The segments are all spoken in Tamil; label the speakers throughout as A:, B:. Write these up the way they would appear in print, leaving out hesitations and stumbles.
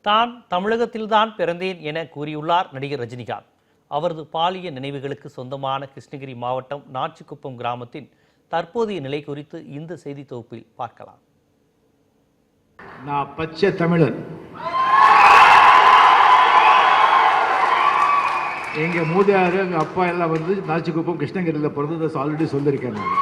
A: தான் தமிழகத்தில்தான் பிறந்தேன் என கூறியுள்ளார் நடிகர் ரஜினிகாந்த். அவரது பாலிய நினைவுகளுக்கு சொந்தமான கிருஷ்ணகிரி மாவட்டம் நாச்சிக்குப்பம் கிராமத்தின் தற்போதைய நிலை குறித்து இந்த செய்தி தொகுப்பில் பார்க்கலாம்.
B: நான் பச்சை தமிழன். எங்க மூதாரு எங்க அப்பா எல்லாம் வந்து நாச்சிக்குப்பம் கிருஷ்ணகிரியில் பிறந்தது ஆல்ரெடி சொல்லியிருக்கேன். நான்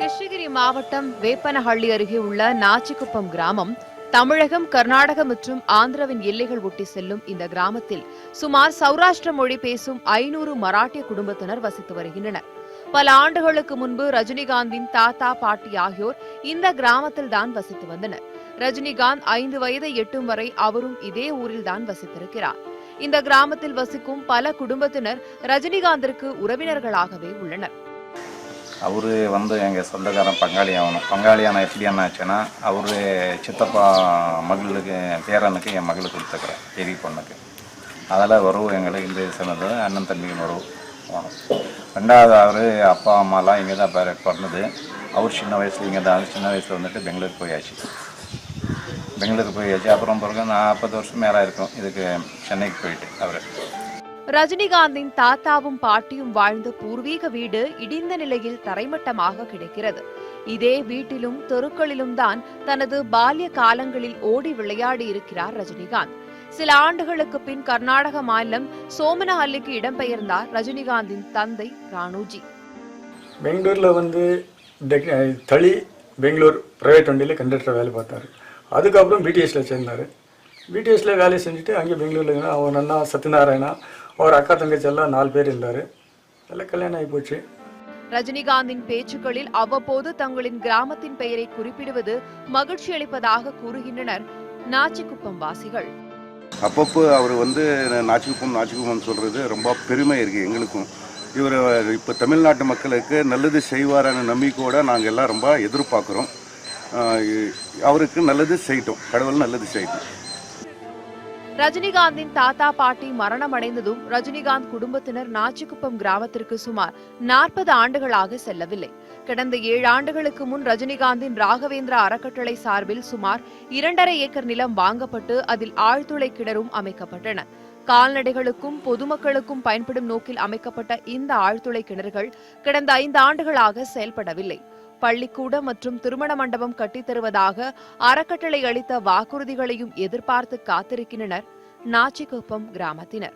C: கிருஷ்ணகிரி மாவட்டம் வேப்பனஹள்ளி அருகே உள்ள நாச்சிக்குப்பம் கிராமம் தமிழகம், கர்நாடகம் மற்றும் ஆந்திராவின் எல்லைகள் ஒட்டி செல்லும் இந்த கிராமத்தில் சுமார் சௌராஷ்டிர மொழி பேசும் 500 மராட்டிய குடும்பத்தினர் வசித்து வருகின்றனர். பல ஆண்டுகளுக்கு முன்பு ரஜினிகாந்தின் தாத்தா, பாட்டி ஆகியோர் இந்த கிராமத்தில் தான் வசித்து வந்தனர். ரஜினிகாந்த் 5 வயதை எட்டும் வரை அவரும் இதே ஊரில் தான் வசித்திருக்கிறார். இந்த கிராமத்தில் வசிக்கும் பல குடும்பத்தினர் ரஜினிகாந்திற்கு உறவினர்களாகவே உள்ளனர்.
D: அவரு வந்து எங்கள் சொந்தக்காரன் பங்காளியான எப்படி என்ன ஆச்சுன்னா, அவரு சித்தப்பா மகளுக்கு பேரனுக்கு என் மகளுக்கு கொடுத்துக்கிறேன், பெரிய பொண்ணுக்கு. அதில் உறவு எங்களுக்கு இந்த சொன்னது அண்ணன் தம்பிக்கு உறவு. ரெண்டாவது அவர் அப்பா அம்மாலாம் இங்கே தான் பிறந்தது. அவர் சின்ன வயசில் இங்கே தான், சின்ன வயசில் வந்துட்டு பெங்களூருக்கு போயாச்சு. அப்புறம் பிறகு 40 வருஷம் மேலே இருக்கும் இதுக்கு சென்னைக்கு போயிட்டு. அவர்
C: ரஜினிகாந்தின் தாத்தாவும் பாட்டியும் வாழ்ந்த பூர்வீக வீடு இடிந்த நிலையில் தரைமட்டமாக கிடைக்கிறது. இதே வீட்டிலும் தெருக்களிலும் தான் தனது பால்ய காலங்களில் ஓடி விளையாடி இருக்கிறார் ரஜினிகாந்த். சில ஆண்டுகளுக்கு பின் கர்நாடக மாநிலம் சோமனஹள்ளிக்கு இடம்பெயர்ந்தார் ரஜினிகாந்தின் தந்தை ராணுஜி.
E: பெங்களூர்ல வந்து தளி பெங்களூர் பிரைவேட் வண்டியில் கண்டக்டர் வேலை பார்த்தாரு. அதுக்கப்புறம் பிடிஎஸ்ல சேர்ந்தார். பிடிஎஸ்ல வேலை செஞ்சுட்டு அங்கே பெங்களூர்ல அவர் அண்ணா சத்யநாராயணா, அவர் அக்கா தங்கச்சி எல்லாம் 4 பேர் இருந்தார். எல்லாம் கல்யாணம் ஆகி போச்சு.
C: ரஜினிகாந்தின் பேச்சுக்களில் அவ்வப்போது தங்களின் கிராமத்தின் பெயரை குறிப்பிடுவது மகிழ்ச்சி அளிப்பதாக கூறுகின்றனர் நாச்சிக்குப்பம் வாசிகள்.
F: அப்பப்போ அவர் வந்து நாச்சிக்குப்பம் சொல்கிறது ரொம்ப பெருமை இருக்குது எங்களுக்கும். இவர் இப்போ தமிழ்நாட்டு மக்களுக்கு நல்லது செய்வாரான நம்பிக்கையோடு நாங்கள் எல்லாம் ரொம்ப எதிர்பார்க்குறோம். அவருக்கு நல்லது செய்யட்டும், கடவுள் நல்லது செய்யட்டும்.
C: ரஜினிகாந்தின் தாத்தா, பாட்டி மரணமடைந்ததும் ரஜினிகாந்த் குடும்பத்தினர் நாச்சிக்குப்பம் கிராமத்திற்கு சுமார் 40 ஆண்டுகளாக செல்லவில்லை. கடந்த 7 ஆண்டுகளுக்கு முன் ரஜினிகாந்தின் ராகவேந்திரா அறக்கட்டளை சார்பில் சுமார் 2.5 ஏக்கர் நிலம் வாங்கப்பட்டு அதில் ஆழ்துளை கிணறும் அமைக்கப்பட்டன. கால்நடைகளுக்கும் பொதுமக்களுக்கும் பயன்படும் நோக்கில் அமைக்கப்பட்ட இந்த ஆழ்துளை கிணறுகள் கடந்த 5 ஆண்டுகளாக செயல்படவில்லை. பள்ளிக்கூடம் மற்றும் திருமண மண்டபம் கட்டித்தருவதாக அறக்கட்டளை அளித்த வாக்குறுதிகளையும் எதிர்பார்த்து காத்திருக்கின்றனர் நாச்சிக்குப்பம் கிராமத்தினர்.